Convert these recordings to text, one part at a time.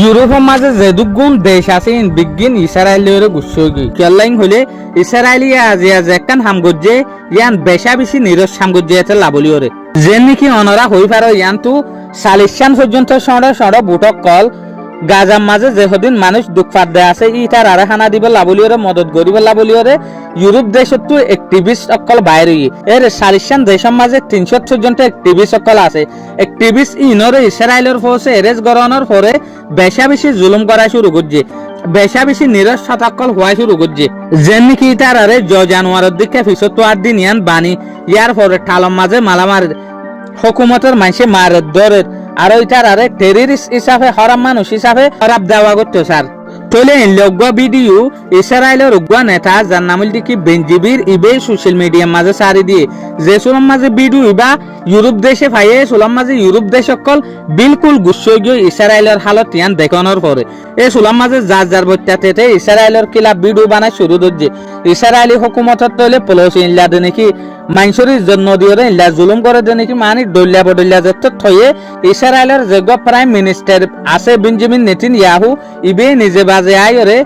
ইউরোপের মাঝে যে দুগুণ দেশ আছে ইন বিজ্ঞান ইসরায়েলের গুচ্ছগি কেলাইন হলে ইসরায়েলিয়া আজিয়া যেকান হামগজ্জে ইয়ান বেশা বেশি নিরস হামগজ্জে এতে লাবলিওরে যে নাকি অনরা হই পারো ইয়ান তু সালিশান পর্যন্ত সড় বুটক কল গাজার মাঝে যেদিন মানুষ দুঃখ পাদ্দে আছে ই তার আরে খানা দিব লাবলিওরে মদত করিব লাবলিওরে ইউরোপ দেশত তো এক্টিভিস্ট অকল বাইরে এর সালিশান দেশের মাঝে 300 পর্যন্ত এক্টিভিস্ট অকল আছে এক্টিভিস্ট ইনরে ইসরায়েলের ফোর্সে এরেজ গরানোর পরে বেশা বেশি জুলুম করা শুরু করছে বেশা বেশি নিরস শতাকল হওয়া শুরু করছে যেন নাকি তার আরে জানুয়ারের দিকে 75 দিন ইয়ান বাণী ইয়ার পরে ঠালম মাঝে মালামার হুকুমতের মানুষে মারের দরের আর ওইটার আরে টেররিস্ট হিসাবে হরাম মানুষ হিসাবে হরাব দেওয়া করতো স্যার তলে লগ্য ভিডিও ইসরায়েলের উগ্র নেতা যার নাম কি বেঞ্জিবির ইবে সোশ্যাল মিডিয়ার মাঝে সারি দিয়ে যে সুলম মাঝে ভিডিও ইবা ইউরোপ দেশে ফাইয়ে সুলম মাঝে ইউরোপ দেশ সকল বিলকুল গুচ্ছই গিয়ে ইসরায়েলের হালত ইয়ান দেখানোর পরে এই সুলম মাঝে যার বত্যাতে ইসরায়েলের কিলা ভিডিও বানায় শুরু করছে ইসরায়েলি হুকুমতর তলে পলসি ইল্লা দে নাকি মাইনসরি জন্য দিয়ে ইল্লা জুলুম করে দে নাকি মানে দলিয়া বদলিয়া যেত থয়ে ইসরায়েলের যোগ্য প্রাইম মিনিস্টার আছে বেঞ্জামিন নেতানিয়াহু ইবে নিজে বাজে আয়রে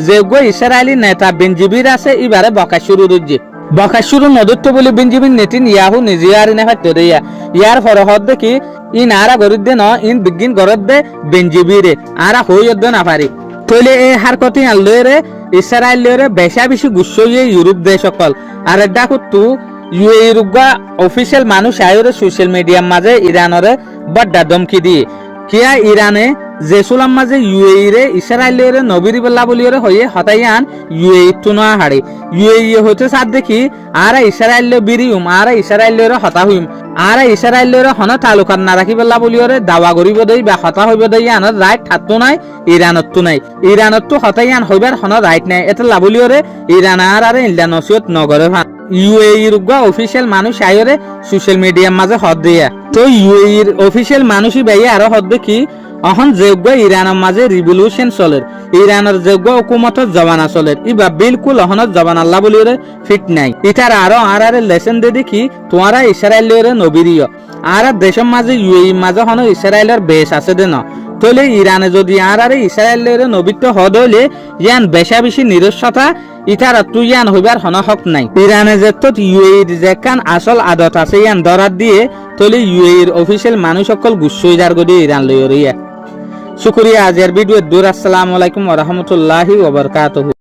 যোগ্য ইসরায়েলি নেতা বেঞ্জিবির আছে এবারে বকা শুরু করছে বকা শুরু নদত্ব বলে বেঞ্জামিন নেতানিয়াহু নিজে আর না ফাটতে দেয়া ইয়ার ফরহদ দেখি ইন আরা গরিব দে ন ইন বিগিন গরদ দে বেঞ্জিবিরে আরা হইয়দ না পারি তইলে এই হারকতি আনলরে ইসরায়েলের বেশা বেশি গুচ্ছইয়ে ইউরোপ দেশ সকল আর দেখো তু ইউরোপা অফিসিয়াল মানুষ আয়রে সোশ্যাল মিডিয়ার মাঝে ইরানরে বড় ধমকি দিয়ে কিয়া ইরানে যে সুলাম মাঝে ইউএই রে ইসরায়েলের নবীর বল্লা বলিরে হয়ে হতাইয়ান ইউএই তুনা হাড়ে ইউএই হতে সাথ দেখি আর ইসরায়েল বিরিউম আর ইসরায়েলের হতা হইম আর ইসরায়েলের হন তালুকাত না রাখি বল্লা বলিরে দাওয়া করিব দেই বা হতা হইব দেই আনত রাইট থাকতো নাই ইরানত তো নাই ইরানত তো হতাইয়ান হইবার হন রাইট নাই এটা লাবলিরে ইরান আর ইল্লা নসিয়ত নগরে ইউএইর অফিসিয়াল মানুষ আয়রে সোশ্যাল মিডিয়ার মাঝে হদ দিয়া তো ইউএইর অফিসিয়াল মানুষই বাইয়ে আরো হদ দেখি অহন যোগ্য ইরানের মাঝে রিভলিউশন চলের ইরানের যোগ্য হুকুমতের জবানা চলের ইবা বিলকুল অহনত জবান আল্লাহ বলিরে ফিট নাই ইটার আরো আর লেসন দে দেখি তোমারা ইসরায়েলের নবীরিয় আর দেশের মাঝে ইউএই মাঝে হন ইসরায়েলের বেশ আছে দে ন তলে ইরানে যদি আর ইসরায়েলের নবীত্ব হদ হইলে ইয়ান বেশা বেশি নিরস্বতা ইটার তুই ইয়ান হইবার হন হক নাই ইরানে যে তো ইউএইর যেখান আসল আদত আছে ইয়ান দরাত দিয়ে তলে ইউএইর অফিসিয়াল মানুষ সকল গুচ্ছই যার গদি ইরান লইয়া শুকরিয়া আজের ভিডিও দূর আসসালামু আলাইকুম ওয়া রাহমাতুল্লাহি ওয়া বারাকাতুহু।